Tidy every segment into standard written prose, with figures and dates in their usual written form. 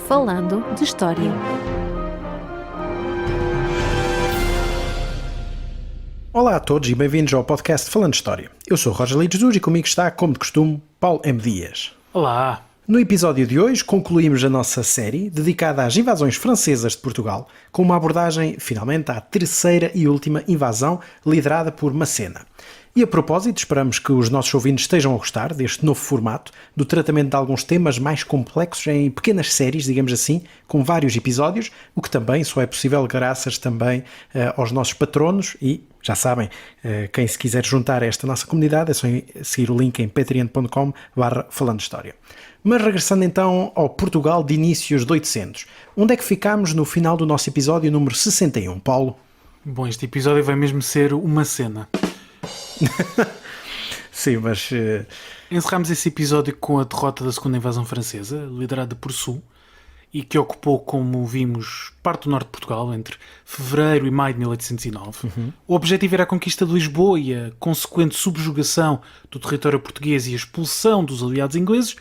Falando de História. Olá a todos e bem-vindos ao podcast Falando de História. Eu sou Roger Lee Jesus e comigo está, como de costume, Paulo M. Dias. Olá! No episódio de hoje concluímos a nossa série dedicada às invasões francesas de Portugal, com uma abordagem, finalmente, à terceira e última invasão, liderada por Macena. E a propósito, esperamos que os nossos ouvintes estejam a gostar deste novo formato, do tratamento de alguns temas mais complexos em pequenas séries, digamos assim, com vários episódios, o que também só é possível graças também aos nossos patronos e, já sabem, quem se quiser juntar a esta nossa comunidade é só seguir o link em patreon.com/falandohistoria. Mas regressando então ao Portugal de inícios de 800, onde é que ficámos no final do nosso episódio número 61, Paulo? Bom, este episódio vai mesmo ser uma cena. Sim, mas... Encerramos esse episódio com a derrota da segunda invasão francesa, liderada por Soult, e que ocupou, como vimos, parte do norte de Portugal entre fevereiro e maio de 1809. O objetivo era a conquista de Lisboa e a consequente subjugação do território português e a expulsão dos aliados ingleses,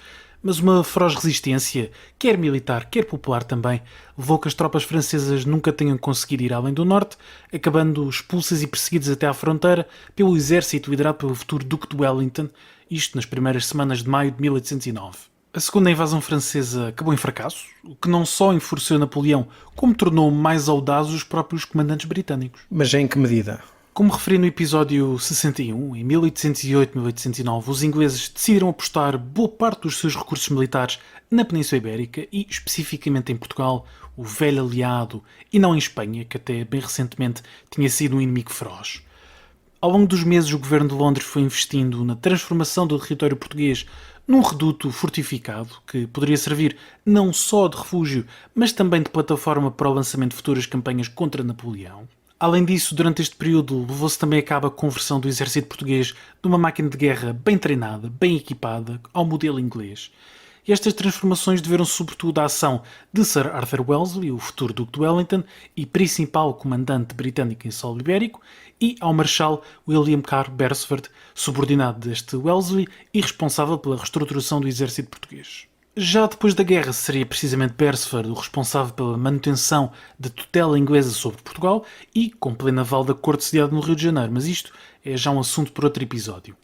mas uma feroz resistência, quer militar, quer popular também, levou que as tropas francesas nunca tenham conseguido ir além do norte, acabando expulsas e perseguidas até à fronteira pelo exército liderado pelo futuro Duque de Wellington, isto nas primeiras semanas de maio de 1809. A segunda invasão francesa acabou em fracasso, o que não só enfureceu Napoleão, como tornou mais audazes os próprios comandantes britânicos. Mas em que medida? Como referi no episódio 61, em 1808-1809, os ingleses decidiram apostar boa parte dos seus recursos militares na Península Ibérica e, especificamente em Portugal, o velho aliado, e não em Espanha, que até bem recentemente tinha sido um inimigo feroz. Ao longo dos meses, o governo de Londres foi investindo na transformação do território português num reduto fortificado que poderia servir não só de refúgio, mas também de plataforma para o lançamento de futuras campanhas contra Napoleão. Além disso, durante este período, levou-se também a cabo a conversão do exército português de uma máquina de guerra bem treinada, bem equipada, ao modelo inglês. E estas transformações deveram sobretudo à ação de Sir Arthur Wellesley, o futuro Duque de Wellington e principal comandante britânico em solo ibérico, e ao Marechal William Carr Beresford, subordinado deste Wellesley e responsável pela reestruturação do exército português. Já depois da guerra seria precisamente Beresford o responsável pela manutenção da tutela inglesa sobre Portugal e com pleno aval da corte sediada no Rio de Janeiro, mas isto é já um assunto para outro episódio.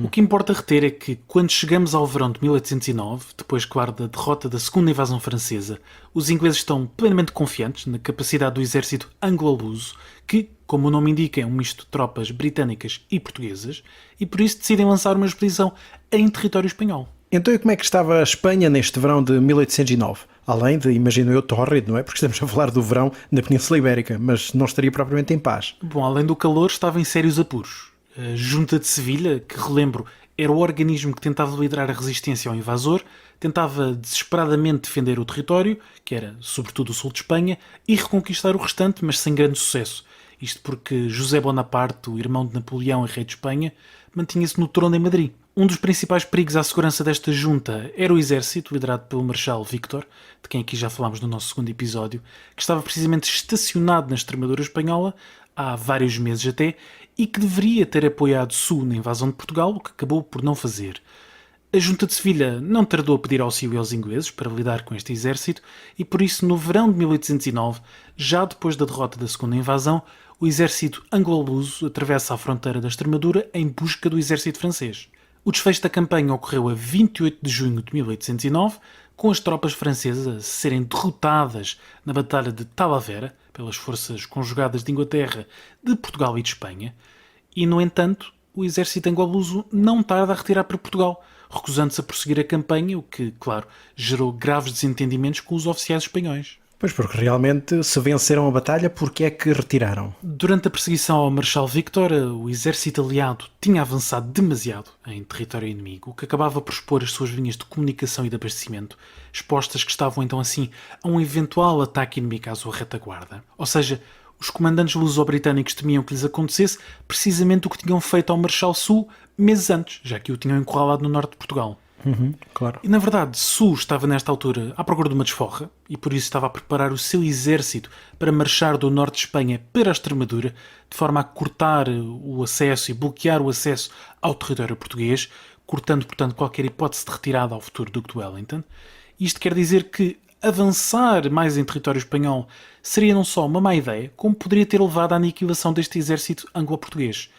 O que importa reter é que, quando chegamos ao verão de 1809, depois, claro, da derrota da segunda invasão francesa, os ingleses estão plenamente confiantes na capacidade do exército anglo-luso, que, como o nome indica, é um misto de tropas britânicas e portuguesas, e por isso decidem lançar uma expedição em território espanhol. Então e como é que estava a Espanha neste verão de 1809? Além de, imagino eu, tórrido, não é? Porque estamos a falar do verão na Península Ibérica, mas não estaria propriamente em paz. Bom, além do calor, estava em sérios apuros. A Junta de Sevilha, que relembro, era o organismo que tentava liderar a resistência ao invasor, tentava desesperadamente defender o território, que era sobretudo o sul de Espanha, e reconquistar o restante, mas sem grande sucesso. Isto porque José Bonaparte, o irmão de Napoleão e rei de Espanha, mantinha-se no trono em Madrid. Um dos principais perigos à segurança desta junta era o exército, liderado pelo Marechal Víctor, de quem aqui já falámos no nosso segundo episódio, que estava precisamente estacionado na Extremadura espanhola, há vários meses até, e que deveria ter apoiado Soult na invasão de Portugal, o que acabou por não fazer. A Junta de Sevilha não tardou a pedir auxílio aos ingleses para lidar com este exército e por isso, no verão de 1809, já depois da derrota da segunda invasão, o exército anglo-luso atravessa a fronteira da Extremadura em busca do exército francês. O desfecho da campanha ocorreu a 28 de junho de 1809, com as tropas francesas a serem derrotadas na Batalha de Talavera pelas forças conjugadas de Inglaterra, de Portugal e de Espanha, e, no entanto, o exército anglo-luso não tarda a retirar para Portugal, recusando-se a prosseguir a campanha, o que, claro, gerou graves desentendimentos com os oficiais espanhóis. Pois, porque realmente se venceram a batalha, porque é que retiraram? Durante a perseguição ao Marechal Víctor, o exército aliado tinha avançado demasiado em território inimigo, o que acabava por expor as suas linhas de comunicação e de abastecimento, expostas que estavam então assim a um eventual ataque inimigo à sua retaguarda. Ou seja, os comandantes luso-britânicos temiam que lhes acontecesse precisamente o que tinham feito ao Marechal Soult meses antes, já que o tinham encurralado no norte de Portugal. Claro. E na verdade, Soult estava nesta altura à procura de uma desforra e por isso estava a preparar o seu exército para marchar do norte de Espanha para a Extremadura, de forma a cortar o acesso e bloquear o acesso ao território português, cortando, portanto, qualquer hipótese de retirada ao futuro Duque de Wellington. Isto quer dizer que, avançar mais em território espanhol seria não só uma má ideia, como poderia ter levado à aniquilação deste exército anglo-português.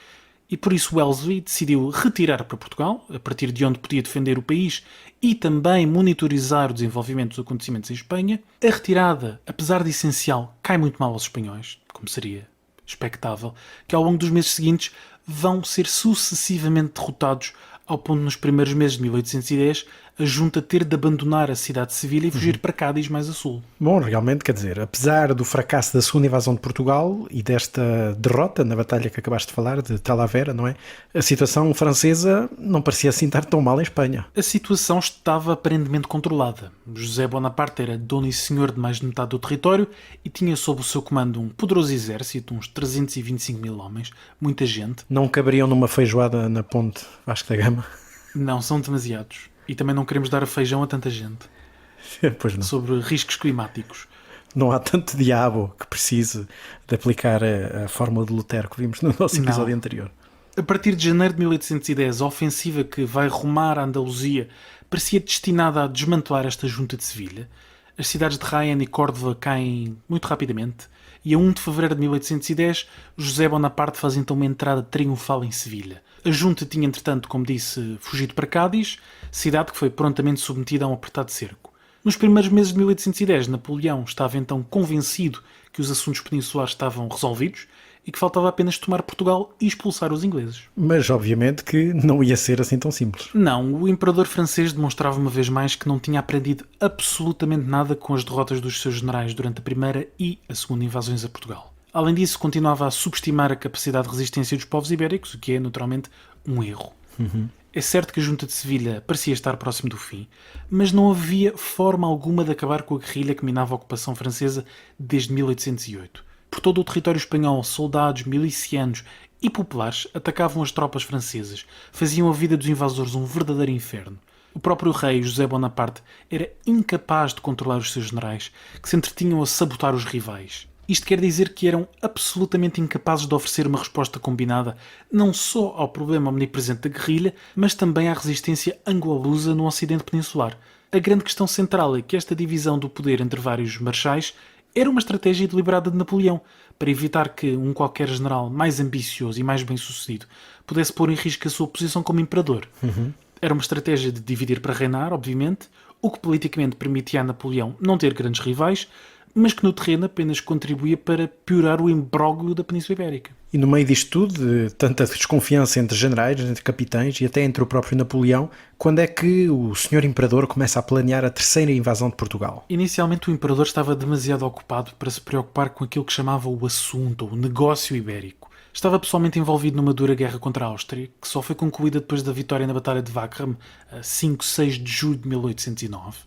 E por isso Wellesley decidiu retirar para Portugal, a partir de onde podia defender o país e também monitorizar o desenvolvimento dos acontecimentos em Espanha. A retirada, apesar de essencial, cai muito mal aos espanhóis, como seria expectável, que ao longo dos meses seguintes vão ser sucessivamente derrotados, ao ponto de nos primeiros meses de 1810 a junta ter de abandonar a cidade de Sevilha e fugir para Cádiz, mais a sul. Bom, realmente, quer dizer, apesar do fracasso da segunda invasão de Portugal e desta derrota na batalha que acabaste de falar, de Talavera, não é? A situação francesa não parecia assim estar tão mal em Espanha. A situação estava aparentemente controlada. José Bonaparte era dono e senhor de mais de metade do território e tinha sob o seu comando um poderoso exército, uns 325 mil homens, muita gente. Não caberiam numa feijoada na ponte Vasco da Gama? Não, são demasiados. E também não queremos dar feijão a tanta gente. Pois não. Sobre riscos climáticos. Não há tanto diabo que precise de aplicar a fórmula de Lutero que vimos no nosso episódio anterior. A partir de janeiro de 1810, a ofensiva que vai rumar à Andaluzia parecia destinada a desmantelar esta junta de Sevilha. As cidades de Jaén e Córdoba caem muito rapidamente e a 1 de fevereiro de 1810 José Bonaparte faz então uma entrada triunfal em Sevilha. A junta tinha, entretanto, como disse, fugido para Cádiz, cidade que foi prontamente submetida a um apertado cerco. Nos primeiros meses de 1810, Napoleão estava então convencido que os assuntos peninsulares estavam resolvidos e que faltava apenas tomar Portugal e expulsar os ingleses. Mas, obviamente, que não ia ser assim tão simples. Não, o imperador francês demonstrava uma vez mais que não tinha aprendido absolutamente nada com as derrotas dos seus generais durante a primeira e a segunda invasões a Portugal. Além disso, continuava a subestimar a capacidade de resistência dos povos ibéricos, o que é, naturalmente, um erro. É certo que a junta de Sevilha parecia estar próximo do fim, mas não havia forma alguma de acabar com a guerrilha que minava a ocupação francesa desde 1808. Por todo o território espanhol, soldados, milicianos e populares atacavam as tropas francesas, faziam a vida dos invasores um verdadeiro inferno. O próprio rei, José Bonaparte, era incapaz de controlar os seus generais, que se entretinham a sabotar os rivais. Isto quer dizer que eram absolutamente incapazes de oferecer uma resposta combinada não só ao problema omnipresente da guerrilha, mas também à resistência anglo-lusa no Ocidente Peninsular. A grande questão central é que esta divisão do poder entre vários marchais era uma estratégia deliberada de Napoleão, para evitar que um qualquer general mais ambicioso e mais bem-sucedido pudesse pôr em risco a sua posição como imperador. Era uma estratégia de dividir para reinar, obviamente, o que politicamente permitia a Napoleão não ter grandes rivais, mas que no terreno apenas contribuía para piorar o imbróglio da Península Ibérica. E no meio disto tudo, de tanta desconfiança entre generais, entre capitães e até entre o próprio Napoleão, quando é que o senhor imperador começa a planear a terceira invasão de Portugal? Inicialmente o imperador estava demasiado ocupado para se preocupar com aquilo que chamava o assunto, ou o negócio ibérico. Estava pessoalmente envolvido numa dura guerra contra a Áustria, que só foi concluída depois da vitória na Batalha de Wagram, a 5-6 de julho de 1809.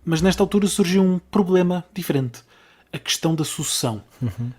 Mas nesta altura surgiu um problema diferente. A questão da sucessão.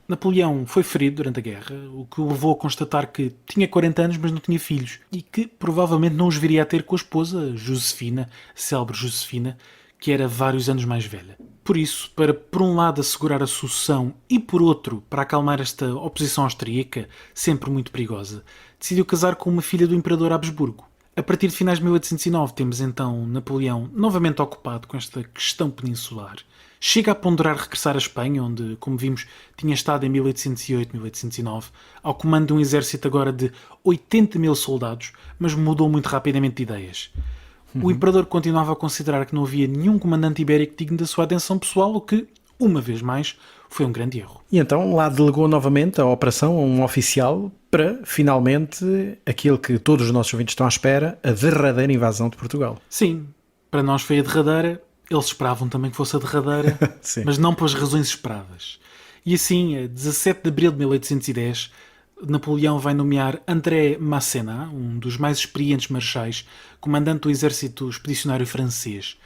Napoleão foi ferido durante a guerra, o que o levou a constatar que tinha 40 anos, mas não tinha filhos. E que provavelmente não os viria a ter com a esposa, Josefina, a célebre Josefina, que era vários anos mais velha. Por isso, para por um lado assegurar a sucessão e por outro, para acalmar esta oposição austríaca, sempre muito perigosa, decidiu casar com uma filha do imperador Habsburgo. A partir de finais de 1809 temos então Napoleão novamente ocupado com esta questão peninsular. Chega a ponderar regressar à Espanha, onde, como vimos, tinha estado em 1808-1809, ao comando de um exército agora de 80 mil soldados, mas mudou muito rapidamente de ideias. O imperador continuava a considerar que não havia nenhum comandante ibérico digno da sua atenção pessoal, o que, uma vez mais, foi um grande erro. E então lá delegou novamente a operação a um oficial para, finalmente, aquilo que todos os nossos ouvintes estão à espera, a derradeira invasão de Portugal. Sim, para nós foi a derradeira, eles esperavam também que fosse a derradeira, mas não pelas razões esperadas. E assim, a 17 de abril de 1810, Napoleão vai nomear André Massena, um dos mais experientes marchais, comandante do exército expedicionário francês.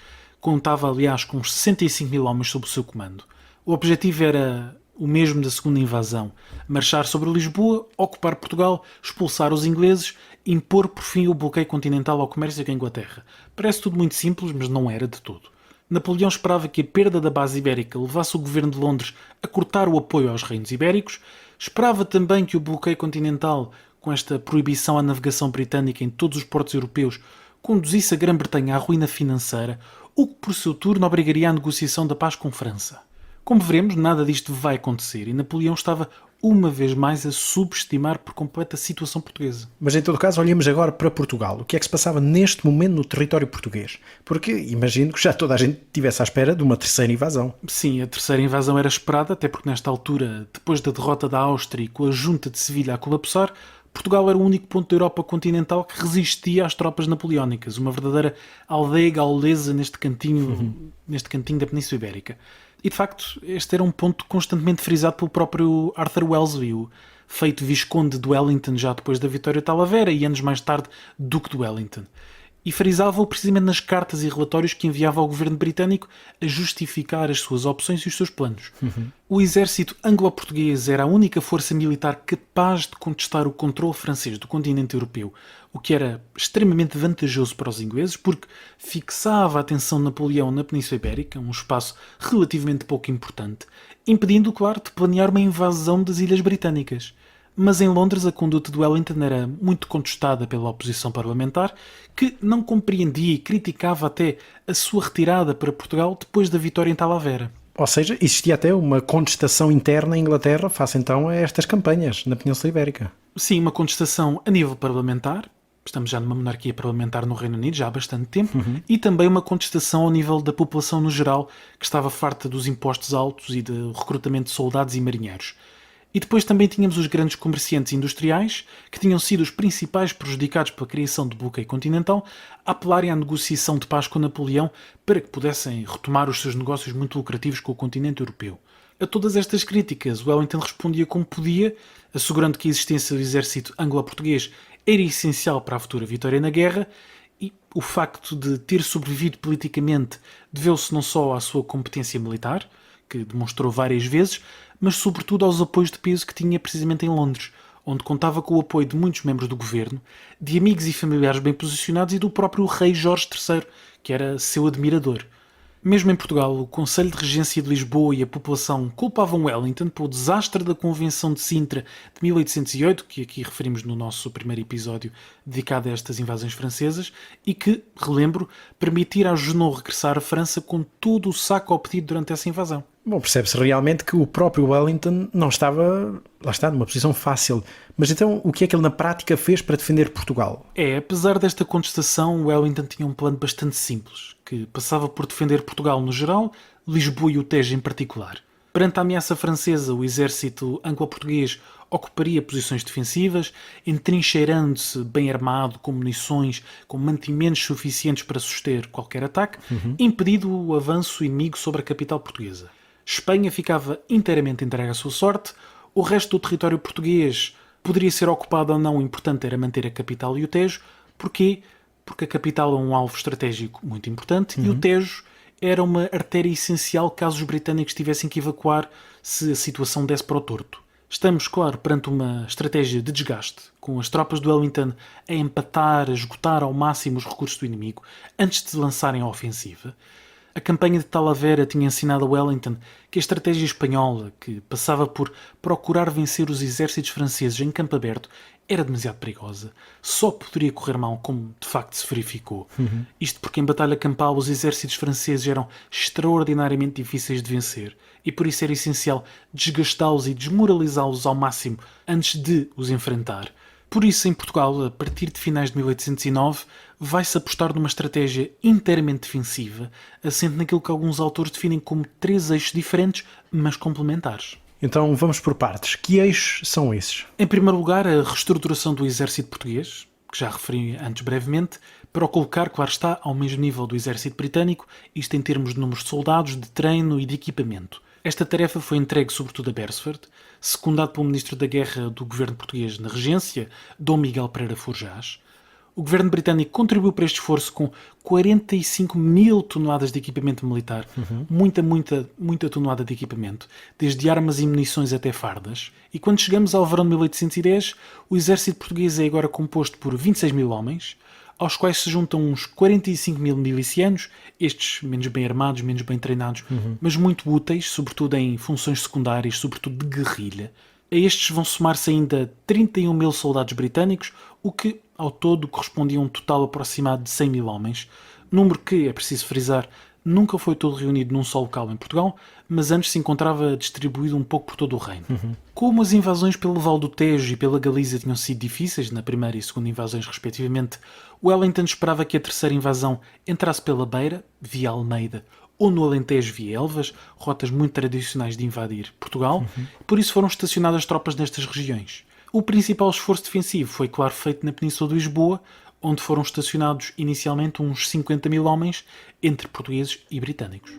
Contava, aliás, com uns 65 mil homens sob o seu comando. O objetivo era o mesmo da segunda invasão: marchar sobre Lisboa, ocupar Portugal, expulsar os ingleses, impor por fim o bloqueio continental ao comércio com a Inglaterra. Parece tudo muito simples, mas não era de todo. Napoleão esperava que a perda da base ibérica levasse o governo de Londres a cortar o apoio aos reinos ibéricos. Esperava também que o bloqueio continental, com esta proibição à navegação britânica em todos os portos europeus, conduzisse a Grã-Bretanha à ruína financeira, o que por seu turno obrigaria à negociação da paz com França. Como veremos, nada disto vai acontecer e Napoleão estava uma vez mais a subestimar por completo a situação portuguesa. Mas em todo caso, olhemos agora para Portugal. O que é que se passava neste momento no território português? Porque imagino que já toda a gente estivesse à espera de uma terceira invasão. Sim, a terceira invasão era esperada, até porque nesta altura, depois da derrota da Áustria e com a junta de Sevilha a colapsar, Portugal era o único ponto da Europa continental que resistia às tropas napoleónicas, uma verdadeira aldeia gaulesa neste cantinho da Península Ibérica. E de facto, este era um ponto constantemente frisado pelo próprio Arthur Wellesley, o feito Visconde de Wellington já depois da vitória de Talavera e anos mais tarde Duque de Wellington. E frisava-o precisamente nas cartas e relatórios que enviava ao governo britânico a justificar as suas opções e os seus planos. O exército anglo-português era a única força militar capaz de contestar o controle francês do continente europeu, o que era extremamente vantajoso para os ingleses porque fixava a atenção de Napoleão na Península Ibérica, um espaço relativamente pouco importante, impedindo, claro, de planear uma invasão das Ilhas Britânicas. Mas em Londres a conduta de Wellington era muito contestada pela oposição parlamentar, que não compreendia e criticava até a sua retirada para Portugal depois da vitória em Talavera. Ou seja, existia até uma contestação interna em Inglaterra face então a estas campanhas na Península Ibérica. Sim, uma contestação a nível parlamentar, estamos já numa monarquia parlamentar no Reino Unido já há bastante tempo, e também uma contestação ao nível da população no geral, que estava farta dos impostos altos e do recrutamento de soldados e marinheiros. E depois também tínhamos os grandes comerciantes industriais, que tinham sido os principais prejudicados pela criação do bloqueio continental, a apelarem à negociação de paz com Napoleão para que pudessem retomar os seus negócios muito lucrativos com o continente europeu. A todas estas críticas, Wellington respondia como podia, assegurando que a existência do exército anglo-português era essencial para a futura vitória na guerra, e o facto de ter sobrevivido politicamente deveu-se não só à sua competência militar, que demonstrou várias vezes, mas sobretudo aos apoios de peso que tinha precisamente em Londres, onde contava com o apoio de muitos membros do governo, de amigos e familiares bem posicionados e do próprio rei Jorge III, que era seu admirador. Mesmo em Portugal, o Conselho de Regência de Lisboa e a população culpavam Wellington pelo desastre da Convenção de Sintra de 1808, que aqui referimos no nosso primeiro episódio dedicado a estas invasões francesas, e que, relembro, permitira a Junot regressar à França com todo o saco obtido durante essa invasão. Bom, percebe-se realmente que o próprio Wellington não estava, lá está, numa posição fácil. Mas então, o que é que ele na prática fez para defender Portugal? Apesar desta contestação, Wellington tinha um plano bastante simples, que passava por defender Portugal no geral, Lisboa e o Tejo em particular. Perante a ameaça francesa, o exército anglo-português ocuparia posições defensivas, entrincheirando-se bem armado, com munições, com mantimentos suficientes para suster qualquer ataque, impedindo o avanço inimigo sobre a capital portuguesa. Espanha ficava inteiramente entregue à sua sorte, o resto do território português poderia ser ocupado ou não, o importante era manter a capital e o Tejo. Porquê? Porque a capital é um alvo estratégico muito importante e o Tejo era uma artéria essencial caso os britânicos tivessem que evacuar se a situação desse para o torto. Estamos, claro, perante uma estratégia de desgaste, com as tropas do Wellington a empatar, a esgotar ao máximo os recursos do inimigo antes de lançarem a ofensiva. A campanha de Talavera tinha ensinado a Wellington que a estratégia espanhola, que passava por procurar vencer os exércitos franceses em campo aberto, era demasiado perigosa. Só poderia correr mal, como de facto se verificou. Isto porque em batalha campal os exércitos franceses eram extraordinariamente difíceis de vencer e por isso era essencial desgastá-los e desmoralizá-los ao máximo antes de os enfrentar. Por isso, em Portugal, a partir de finais de 1809, vai-se apostar numa estratégia inteiramente defensiva, assente naquilo que alguns autores definem como 3 eixos diferentes, mas complementares. Então vamos por partes. Que eixos são esses? Em primeiro lugar, a reestruturação do exército português, que já referi antes brevemente, para o colocar, claro está, ao mesmo nível do exército britânico, isto em termos de números de soldados, de treino e de equipamento. Esta tarefa foi entregue sobretudo a Beresford, secundado pelo Ministro da Guerra do governo português na regência, Dom Miguel Pereira Forjás. O governo britânico contribuiu para este esforço com 45 mil toneladas de equipamento militar, muita tonelada de equipamento, desde armas e munições até fardas. E quando chegamos ao verão de 1810, o exército português é agora composto por 26 mil homens, aos quais se juntam uns 45 mil milicianos, estes menos bem armados, menos bem treinados, mas muito úteis, sobretudo em funções secundárias, sobretudo de guerrilha, A estes vão somar-se ainda 31 mil soldados britânicos, o que, ao todo, correspondia a um total aproximado de 100 mil homens, número que, é preciso frisar, nunca foi todo reunido num só local em Portugal, mas antes se encontrava distribuído um pouco por todo o reino. Como as invasões pelo Val do Tejo e pela Galiza tinham sido difíceis, na primeira e segunda invasões respectivamente, Wellington esperava que a terceira invasão entrasse pela Beira, via Almeida, ou no Alentejo via Elvas, rotas muito tradicionais de invadir Portugal, por isso foram estacionadas tropas nestas regiões. O principal esforço defensivo foi, claro, feito na Península de Lisboa, onde foram estacionados inicialmente uns 50 mil homens, entre portugueses e britânicos.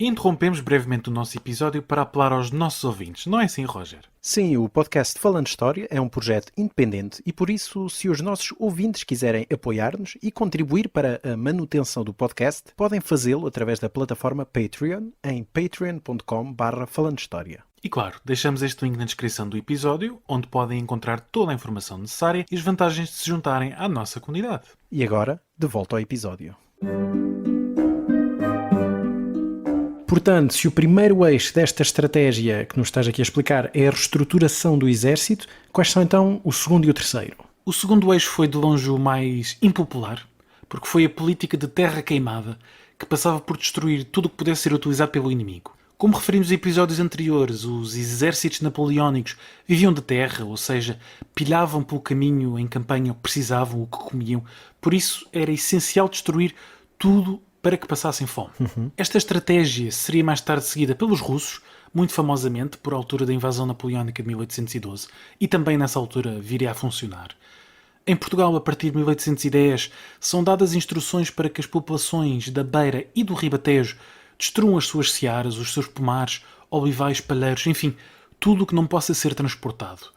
Interrompemos brevemente o nosso episódio para apelar aos nossos ouvintes, não é assim, Roger? Sim, o podcast Falando História é um projeto independente e por isso, se os nossos ouvintes quiserem apoiar-nos e contribuir para a manutenção do podcast, podem fazê-lo através da plataforma Patreon em patreon.com/falandohistoria. E claro, deixamos este link na descrição do episódio, onde podem encontrar toda a informação necessária e as vantagens de se juntarem à nossa comunidade. E agora, de volta ao episódio. Portanto, se o primeiro eixo desta estratégia que nos estás aqui a explicar é a reestruturação do exército, quais são então o segundo e o terceiro? O segundo eixo foi de longe o mais impopular, porque foi a política de terra queimada, que passava por destruir tudo o que pudesse ser utilizado pelo inimigo. Como referimos em episódios anteriores, os exércitos napoleónicos viviam de terra, ou seja, pilhavam pelo caminho em campanha o que precisavam, o que comiam, por isso era essencial destruir tudo para que passassem fome. Esta estratégia seria mais tarde seguida pelos russos, muito famosamente por altura da invasão napoleónica de 1812, e também nessa altura viria a funcionar. Em Portugal, a partir de 1810, são dadas instruções para que as populações da Beira e do Ribatejo destruam as suas searas, os seus pomares, olivais, palheiros, enfim, tudo o que não possa ser transportado.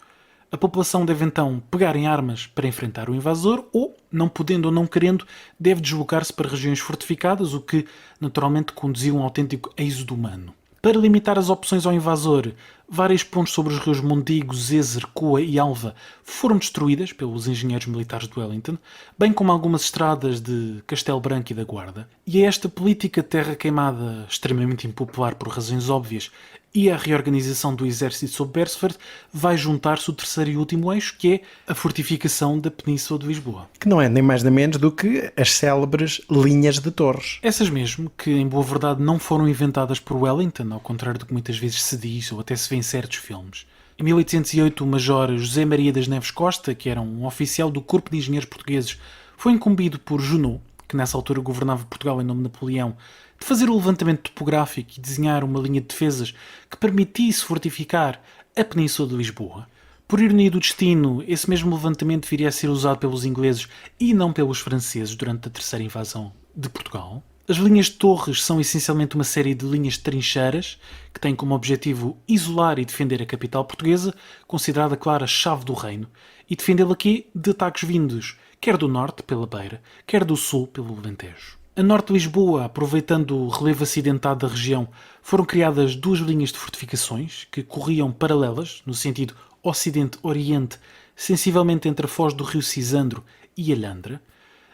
A população deve então pegar em armas para enfrentar o invasor ou, não podendo ou não querendo, deve deslocar-se para regiões fortificadas, o que naturalmente conduzia a um autêntico êxodo humano. Para limitar as opções ao invasor, várias pontes sobre os rios Mondigo, Zezer, Coa e Alva foram destruídas pelos engenheiros militares de Wellington, bem como algumas estradas de Castelo Branco e da Guarda. E a esta política de terra queimada, extremamente impopular por razões óbvias, e a reorganização do exército sob Beresford, vai juntar-se o terceiro e último eixo, que é a fortificação da Península de Lisboa. Que não é nem mais nem menos do que as célebres linhas de torres. Essas mesmo, que em boa verdade não foram inventadas por Wellington, ao contrário do que muitas vezes se diz ou até se vê em certos filmes. Em 1808, o major José Maria das Neves Costa, que era um oficial do Corpo de Engenheiros Portugueses, foi incumbido por Junot, que nessa altura governava Portugal em nome de Napoleão, de fazer o levantamento topográfico e desenhar uma linha de defesas que permitisse fortificar a Península de Lisboa. Por ironia do destino, esse mesmo levantamento viria a ser usado pelos ingleses e não pelos franceses durante a terceira invasão de Portugal. As linhas de torres são essencialmente uma série de linhas de trincheiras que têm como objetivo isolar e defender a capital portuguesa, considerada, claro, a chave do reino, e defendê-la aqui de ataques vindos, quer do norte, pela Beira, quer do sul, pelo Alentejo. A norte de Lisboa, aproveitando o relevo acidentado da região, foram criadas duas linhas de fortificações que corriam paralelas, no sentido ocidente-oriente, sensivelmente entre a foz do rio Cisandro e Alhandra.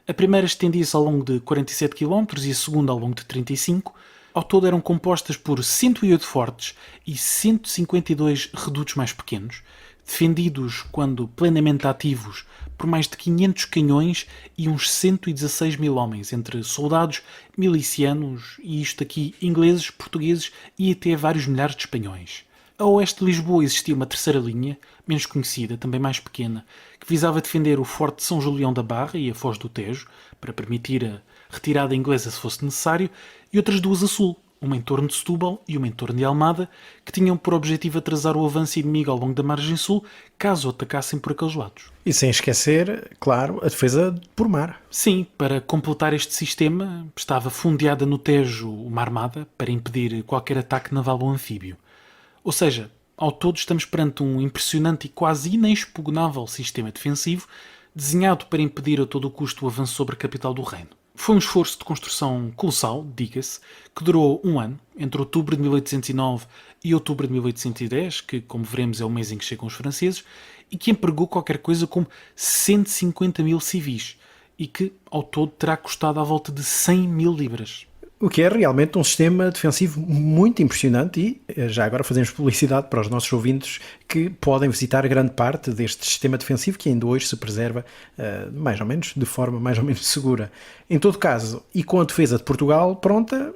A primeira estendia-se ao longo de 47 km e a segunda ao longo de 35 km. Ao todo eram compostas por 108 fortes e 152 redutos mais pequenos, defendidos, quando plenamente ativos, por mais de 500 canhões e uns 116 mil homens, entre soldados, milicianos e isto aqui, ingleses, portugueses e até vários milhares de espanhóis. A oeste de Lisboa existia uma terceira linha, menos conhecida, também mais pequena, que visava defender o Forte de São Julião da Barra e a Foz do Tejo, para permitir a retirada inglesa se fosse necessário, e outras duas a sul, uma em torno de Setúbal e uma em torno de Almada, que tinham por objetivo atrasar o avanço inimigo ao longo da margem sul, caso atacassem por aqueles lados. E sem esquecer, claro, a defesa por mar. Sim, para completar este sistema, estava fundeada no Tejo uma armada para impedir qualquer ataque naval ou anfíbio. Ou seja, ao todo estamos perante um impressionante e quase inexpugnável sistema defensivo, desenhado para impedir a todo o custo o avanço sobre a capital do reino. Foi um esforço de construção colossal, diga-se, que durou um ano, entre outubro de 1809 e outubro de 1810, que, como veremos, é o mês em que chegam os franceses, e que empregou qualquer coisa como 150 mil civis. e que, ao todo, terá custado à volta de 100 mil libras. O que é realmente um sistema defensivo muito impressionante e já agora fazemos publicidade para os nossos ouvintes que podem visitar grande parte deste sistema defensivo que ainda hoje se preserva mais ou menos de forma mais ou menos segura. Em todo caso, e com a defesa de Portugal pronta,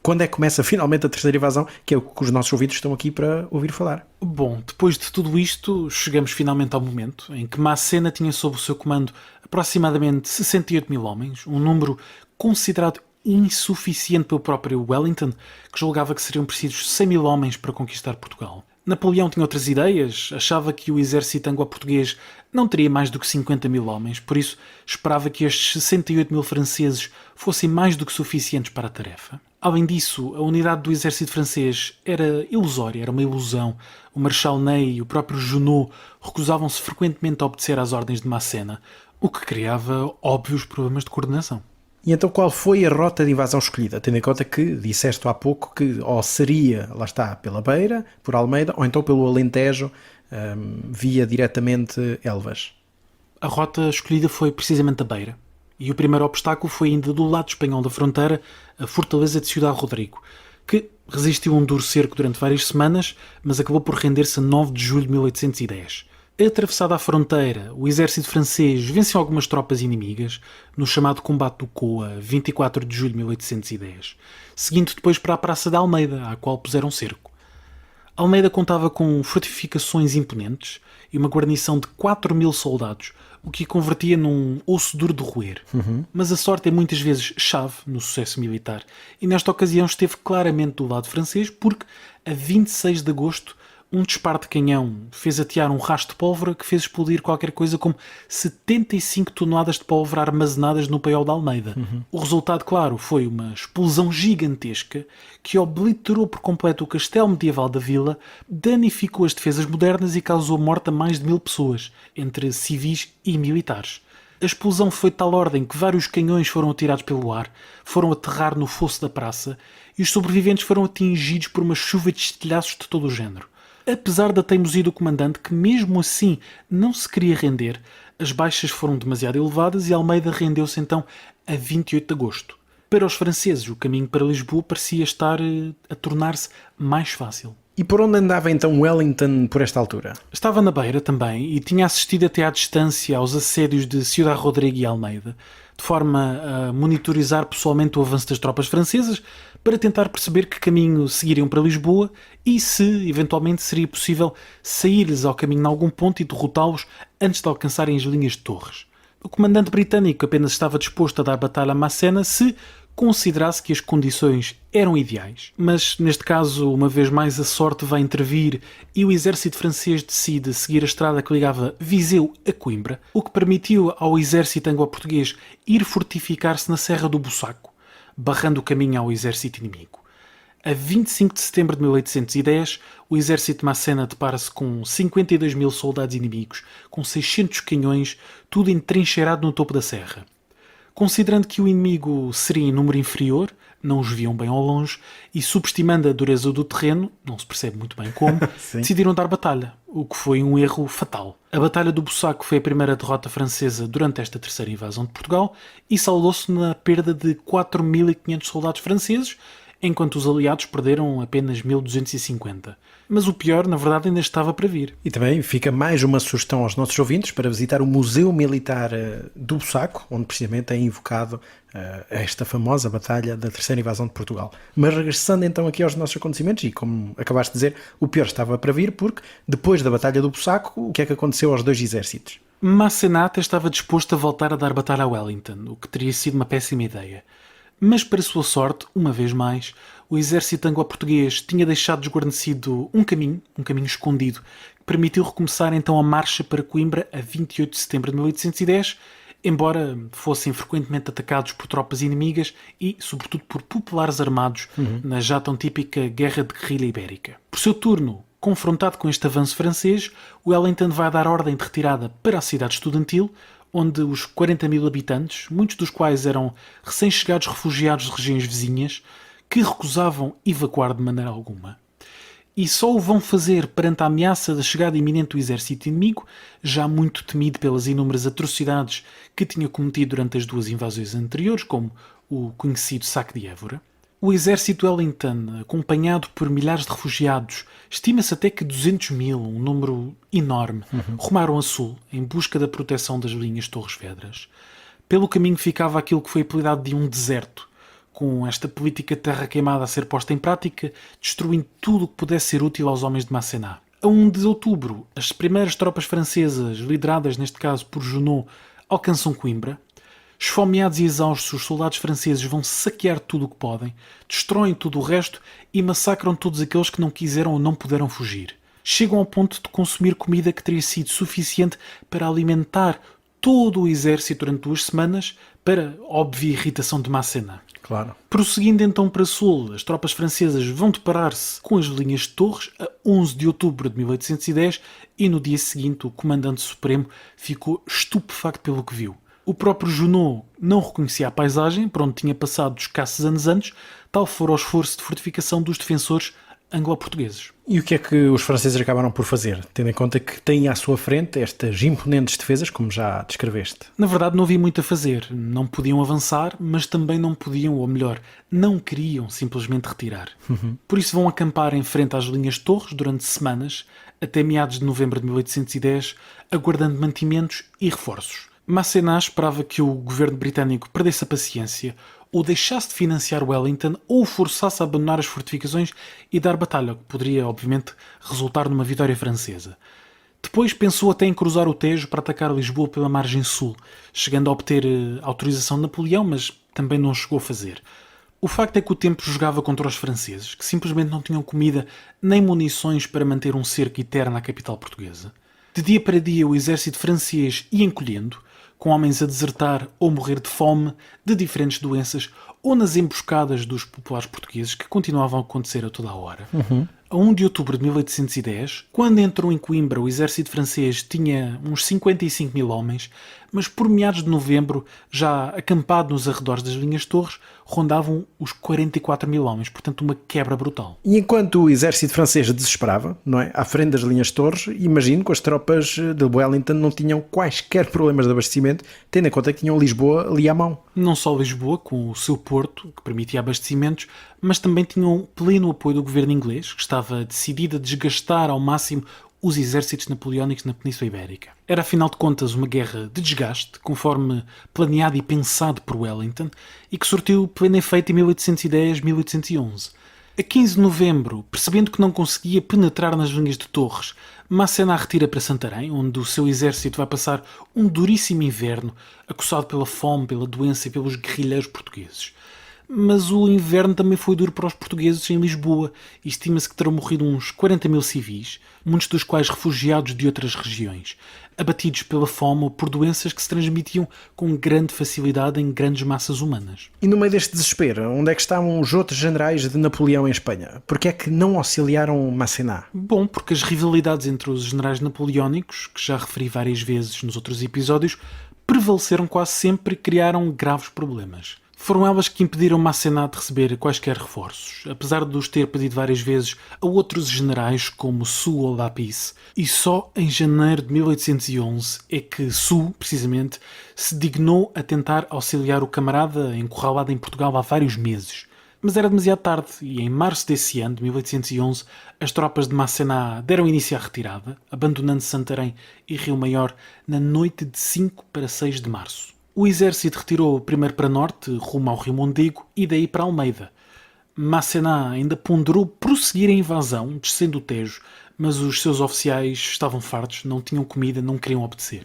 quando é que começa finalmente a terceira invasão, que é o que os nossos ouvintes estão aqui para ouvir falar? Bom, depois de tudo isto, chegamos finalmente ao momento em que Macena tinha sob o seu comando aproximadamente 68 mil homens, um número considerado insuficiente pelo próprio Wellington, que julgava que seriam precisos 100 mil homens para conquistar Portugal. Napoleão tinha outras ideias, achava que o exército anglo-português não teria mais do que 50 mil homens, por isso esperava que estes 68 mil franceses fossem mais do que suficientes para a tarefa. Além disso, a unidade do exército francês era ilusória, era uma ilusão. O Marechal Ney e o próprio Junot recusavam-se frequentemente a obedecer às ordens de Macena, o que criava óbvios problemas de coordenação. E então qual foi a rota de invasão escolhida? Tendo em conta que disseste há pouco que ou seria, lá está, pela Beira, por Almeida, ou então pelo Alentejo, via diretamente Elvas. A rota escolhida foi precisamente a Beira. E o primeiro obstáculo foi ainda do lado espanhol da fronteira, a fortaleza de Ciudad Rodrigo, que resistiu a um duro cerco durante várias semanas, mas acabou por render-se a 9 de julho de 1810. Atravessada a fronteira, o exército francês venceu algumas tropas inimigas no chamado Combate do Coa, 24 de julho de 1810, seguindo depois para a Praça de Almeida, à qual puseram cerco. Almeida contava com fortificações imponentes e uma guarnição de 4 mil soldados, o que a convertia num osso duro de roer. Mas a sorte é muitas vezes chave no sucesso militar, e nesta ocasião esteve claramente do lado francês porque, a 26 de agosto, um disparo de canhão fez atear um rastro de pólvora que fez explodir qualquer coisa como 75 toneladas de pólvora armazenadas no paiol de Almeida. O resultado, claro, foi uma explosão gigantesca que obliterou por completo o castelo medieval da vila, danificou as defesas modernas e causou morte a mais de 1000 pessoas, entre civis e militares. A explosão foi de tal ordem que vários canhões foram atirados pelo ar, foram aterrar no fosso da praça e os sobreviventes foram atingidos por uma chuva de estilhaços de todo o género. Apesar da teimosia do comandante, que mesmo assim não se queria render, as baixas foram demasiado elevadas e Almeida rendeu-se então a 28 de agosto. Para os franceses, o caminho para Lisboa parecia estar a tornar-se mais fácil. E por onde andava então Wellington por esta altura? Estava na Beira também e tinha assistido até à distância aos assédios de Ciudad Rodrigo e Almeida, de forma a monitorizar pessoalmente o avanço das tropas francesas para tentar perceber que caminho seguiriam para Lisboa e se, eventualmente, seria possível sair-lhes ao caminho em algum ponto e derrotá-los antes de alcançarem as linhas de Torres. O comandante britânico apenas estava disposto a dar batalha a Macena se considerasse que as condições eram ideais. Mas, neste caso, uma vez mais a sorte vai intervir e o exército francês decide seguir a estrada que ligava Viseu a Coimbra, o que permitiu ao exército anglo-português ir fortificar-se na Serra do Bussaco, barrando o caminho ao exército inimigo. A 25 de setembro de 1810, o exército de Macena depara-se com 52 mil soldados inimigos, com 600 canhões, tudo entrincheirado no topo da serra. Considerando que o inimigo seria em número inferior, não os viam bem ao longe, e subestimando a dureza do terreno, não se percebe muito bem como, decidiram dar batalha, o que foi um erro fatal. A Batalha do Bussaco foi a primeira derrota francesa durante esta terceira invasão de Portugal e saldou-se na perda de 4.500 soldados franceses, enquanto os aliados perderam apenas 1.250. Mas o pior, na verdade, ainda estava para vir. E também fica mais uma sugestão aos nossos ouvintes para visitar o Museu Militar do Bussaco, onde precisamente é invocado esta famosa batalha da terceira invasão de Portugal. Mas regressando então aqui aos nossos acontecimentos, e como acabaste de dizer, o pior estava para vir, porque depois da batalha do Bussaco, o que é que aconteceu aos dois exércitos? Macena estava disposto a voltar a dar batalha a Wellington, o que teria sido uma péssima ideia. Mas, para sua sorte, uma vez mais, o exército anglo-português tinha deixado desguarnecido um caminho escondido, que permitiu recomeçar então a marcha para Coimbra a 28 de setembro de 1810, embora fossem frequentemente atacados por tropas inimigas e, sobretudo, por populares armados na já tão típica Guerra de Guerrilha Ibérica. Por seu turno, confrontado com este avanço francês, Wellington vai dar ordem de retirada para a cidade estudantil, onde os 40 mil habitantes, muitos dos quais eram recém-chegados refugiados de regiões vizinhas, que recusavam evacuar de maneira alguma. E só o vão fazer perante a ameaça da chegada iminente do exército inimigo, já muito temido pelas inúmeras atrocidades que tinha cometido durante as duas invasões anteriores, como o conhecido saque de Évora. O exército Wellington, acompanhado por milhares de refugiados, estima-se até que 200 mil, um número enorme, rumaram a sul em busca da proteção das linhas Torres Vedras. Pelo caminho ficava aquilo que foi apelidado de um deserto, com esta política de terra queimada a ser posta em prática, destruindo tudo o que pudesse ser útil aos homens de Masséna. A 1 de outubro, as primeiras tropas francesas, lideradas neste caso por Junot, alcançam Coimbra. Esfomeados e exaustos, os soldados franceses vão saquear tudo o que podem, destroem tudo o resto e massacram todos aqueles que não quiseram ou não puderam fugir. Chegam ao ponto de consumir comida que teria sido suficiente para alimentar todo o exército durante 2 semanas, para óbvia irritação de Masséna. Claro. Prosseguindo então para sul, as tropas francesas vão deparar-se com as linhas de Torres a 11 de outubro de 1810 e no dia seguinte o comandante supremo ficou estupefacto pelo que viu. O próprio Junot não reconhecia a paisagem por onde tinha passado escassos anos antes, tal fora o esforço de fortificação dos defensores anglo-portugueses. E o que é que os franceses acabaram por fazer, tendo em conta que têm à sua frente estas imponentes defesas, como já descreveste? Na verdade não havia muito a fazer. Não podiam avançar, mas também não podiam, ou melhor, não queriam simplesmente retirar. Por isso vão acampar em frente às linhas de Torres durante semanas, até meados de novembro de 1810, aguardando mantimentos e reforços. Masséna esperava que o governo britânico perdesse a paciência, ou deixasse de financiar Wellington, ou o forçasse a abandonar as fortificações e dar batalha, o que poderia, obviamente, resultar numa vitória francesa. Depois pensou até em cruzar o Tejo para atacar Lisboa pela margem sul, chegando a obter autorização de Napoleão, mas também não chegou a fazer. O facto é que o tempo jogava contra os franceses, que simplesmente não tinham comida nem munições para manter um cerco eterno à capital portuguesa. De dia para dia o exército francês ia encolhendo, com homens a desertar ou morrer de fome, de diferentes doenças, ou nas emboscadas dos populares portugueses que continuavam a acontecer a toda a hora. A 1 de outubro de 1810, quando entrou em Coimbra, o exército francês tinha uns 55 mil homens, mas por meados de novembro, já acampado nos arredores das linhas de Torres, rondavam os 44 mil homens, portanto uma quebra brutal. E enquanto o exército francês desesperava, não é, à frente das linhas de Torres, imagino que as tropas de Wellington não tinham quaisquer problemas de abastecimento, tendo em conta que tinham Lisboa ali à mão. Não só Lisboa, com o seu porto, que permitia abastecimentos, mas também tinham pleno apoio do governo inglês, que estava decidido a desgastar ao máximo os exércitos napoleónicos na Península Ibérica. Era, afinal de contas, uma guerra de desgaste, conforme planeado e pensado por Wellington, e que surtiu pleno efeito em 1810-1811. A 15 de novembro, percebendo que não conseguia penetrar nas linhas de Torres, Masséna retira para Santarém, onde o seu exército vai passar um duríssimo inverno, acossado pela fome, pela doença e pelos guerrilheiros portugueses. Mas o inverno também foi duro para os portugueses em Lisboa e estima-se que terão morrido uns 40 mil civis, muitos dos quais refugiados de outras regiões, abatidos pela fome ou por doenças que se transmitiam com grande facilidade em grandes massas humanas. E no meio deste desespero, onde é que estavam os outros generais de Napoleão em Espanha? Porque é que não auxiliaram Masséna? Bom, porque as rivalidades entre os generais napoleónicos, que já referi várias vezes nos outros episódios, prevaleceram quase sempre e criaram graves problemas. Foram elas que impediram Masséna de receber quaisquer reforços, apesar de os ter pedido várias vezes a outros generais como Soult ou Lapisse, e só em janeiro de 1811 é que Soult, precisamente, se dignou a tentar auxiliar o camarada encurralado em Portugal há vários meses. Mas era demasiado tarde e em março desse ano, de 1811, as tropas de Masséna deram início à retirada, abandonando Santarém e Rio Maior na noite de 5 para 6 de março. O exército retirou primeiro para norte, rumo ao Rio Mondego, e daí para Almeida. Masséna ainda ponderou prosseguir a invasão, descendo o Tejo, mas os seus oficiais estavam fartos, não tinham comida, não queriam obedecer.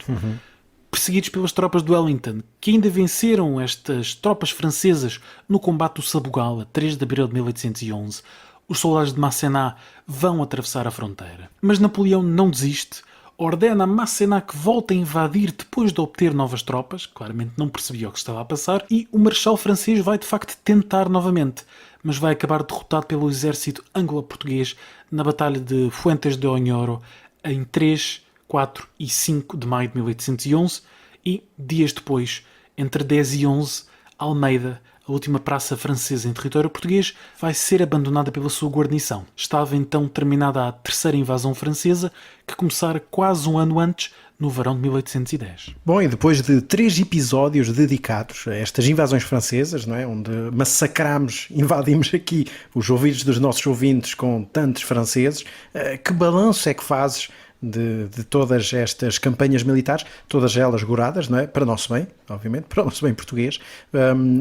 Perseguidos pelas tropas de Wellington, que ainda venceram estas tropas francesas no combate do Sabugal, a 3 de abril de 1811, os soldados de Masséna vão atravessar a fronteira. Mas Napoleão não desiste, ordena a Masséna que volte a invadir depois de obter novas tropas, claramente não percebia o que estava a passar, e o marechal francês vai de facto tentar novamente, mas vai acabar derrotado pelo exército anglo-português na Batalha de Fuentes de Onhoro em 3, 4 e 5 de maio de 1811 e, dias depois, entre 10 e 11, Almeida, a última praça francesa em território português vai ser abandonada pela sua guarnição. Estava então terminada a terceira invasão francesa, que começara quase um ano antes, no verão de 1810. Bom, e depois de 3 episódios dedicados a estas invasões francesas, não é? Onde invadimos aqui os ouvidos dos nossos ouvintes com tantos franceses, que balanço é que fazes de todas estas campanhas militares, todas elas goradas, não é? Para nosso bem, obviamente, para o nosso bem português,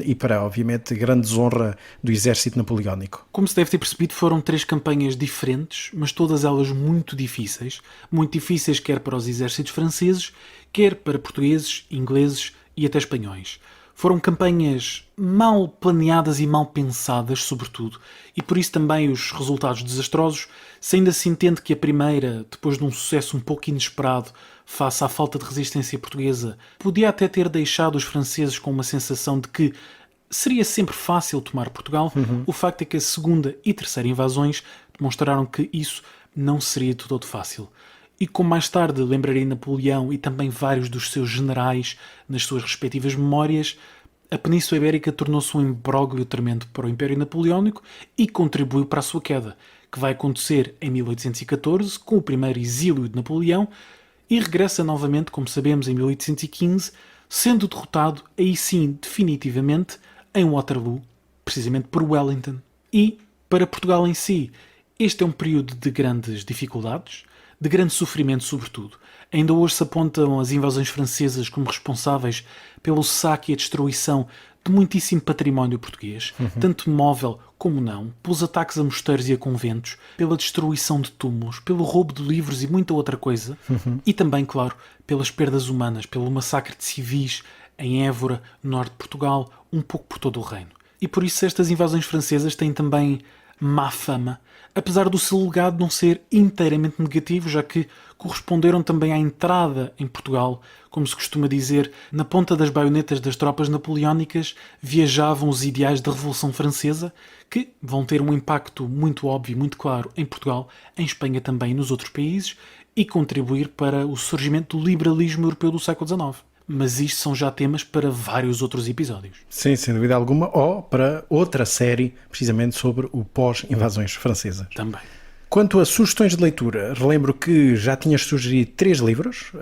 e para, obviamente, grande desonra do exército napoleónico. Como se deve ter percebido, foram 3 campanhas diferentes, mas todas elas muito difíceis quer para os exércitos franceses, quer para portugueses, ingleses e até espanhóis. Foram campanhas mal planeadas e mal pensadas, sobretudo, e por isso também os resultados desastrosos, se ainda se entende que a primeira, depois de um sucesso um pouco inesperado, face à falta de resistência portuguesa, podia até ter deixado os franceses com uma sensação de que seria sempre fácil tomar Portugal, o facto é que a segunda e terceira invasões demonstraram que isso não seria de todo fácil. E como mais tarde lembrarei Napoleão e também vários dos seus generais nas suas respectivas memórias, a Península Ibérica tornou-se um imbróglio tremendo para o Império Napoleónico e contribuiu para a sua queda, que vai acontecer em 1814, com o primeiro exílio de Napoleão, e regressa novamente, como sabemos, em 1815, sendo derrotado, aí sim, definitivamente, em Waterloo, precisamente por Wellington. E, para Portugal em si, este é um período de grandes dificuldades, de grande sofrimento sobretudo. Ainda hoje se apontam as invasões francesas como responsáveis pelo saque e a destruição de muitíssimo património português, tanto móvel como não, pelos ataques a mosteiros e a conventos, pela destruição de túmulos, pelo roubo de livros e muita outra coisa, e também, claro, pelas perdas humanas, pelo massacre de civis em Évora, norte de Portugal, um pouco por todo o reino. E por isso estas invasões francesas têm também má fama, apesar do seu legado não ser inteiramente negativo, já que corresponderam também à entrada em Portugal, como se costuma dizer, na ponta das baionetas das tropas napoleónicas viajavam os ideais da Revolução Francesa, que vão ter um impacto muito óbvio e muito claro em Portugal, em Espanha também e nos outros países, e contribuir para o surgimento do liberalismo europeu do século XIX. Mas isto são já temas para vários outros episódios. Sim, sem dúvida alguma, ou para outra série, precisamente sobre o pós-invasões francesas. Também. Quanto a sugestões de leitura, relembro que já tinhas sugerido 3 livros,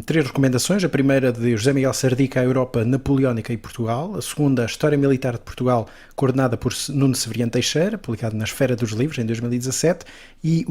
3 recomendações. A primeira de José Miguel Sardica, A Europa Napoleónica e Portugal. A segunda, a História Militar de Portugal, coordenada por Nuno Severiano Teixeira, publicado na Esfera dos Livros, em 2017. E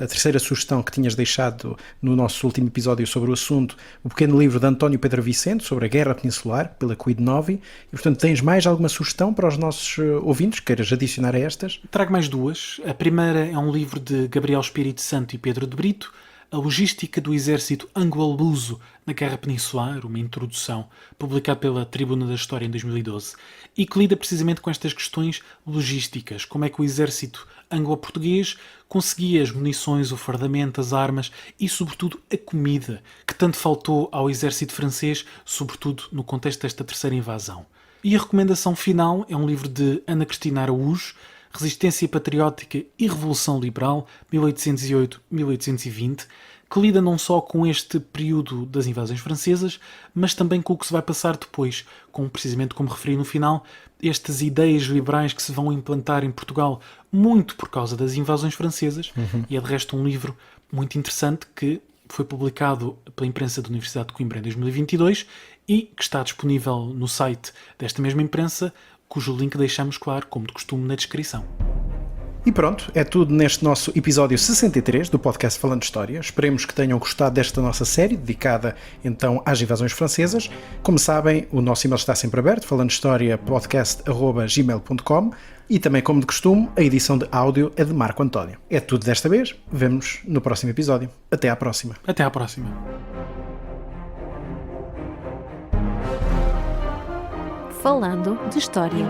a terceira sugestão que tinhas deixado no nosso último episódio sobre o assunto, o pequeno livro de António Pedro Vicente, sobre a Guerra Peninsular, pela Quid Novi. E, portanto, tens mais alguma sugestão para os nossos ouvintes que queiras adicionar a estas? Trago mais 2. A primeira é um livro de Gabriel Espírito Santo e Pedro de Brito, A Logística do Exército Anglo-Luso na Guerra Peninsular, uma introdução, publicado pela Tribuna da História em 2012, e que lida precisamente com estas questões logísticas, como é que o exército anglo-português conseguia as munições, o fardamento, as armas e, sobretudo, a comida, que tanto faltou ao exército francês, sobretudo no contexto desta terceira invasão. E a recomendação final é um livro de Ana Cristina Araújo, Resistência Patriótica e Revolução Liberal, 1808-1820, que lida não só com este período das invasões francesas, mas também com o que se vai passar depois, com, precisamente como referi no final, estas ideias liberais que se vão implantar em Portugal muito por causa das invasões francesas, e é de resto um livro muito interessante que foi publicado pela imprensa da Universidade de Coimbra em 2022 e que está disponível no site desta mesma imprensa, cujo link deixamos, claro, como de costume, na descrição. E pronto, é tudo neste nosso episódio 63 do podcast Falando História. Esperemos que tenham gostado desta nossa série, dedicada então às invasões francesas. Como sabem, o nosso e-mail está sempre aberto, falandohistoriapodcast@gmail.com, e também, como de costume, a edição de áudio é de Marco António. É tudo desta vez, vemo-nos no próximo episódio. Até à próxima. Até à próxima. Falando de História.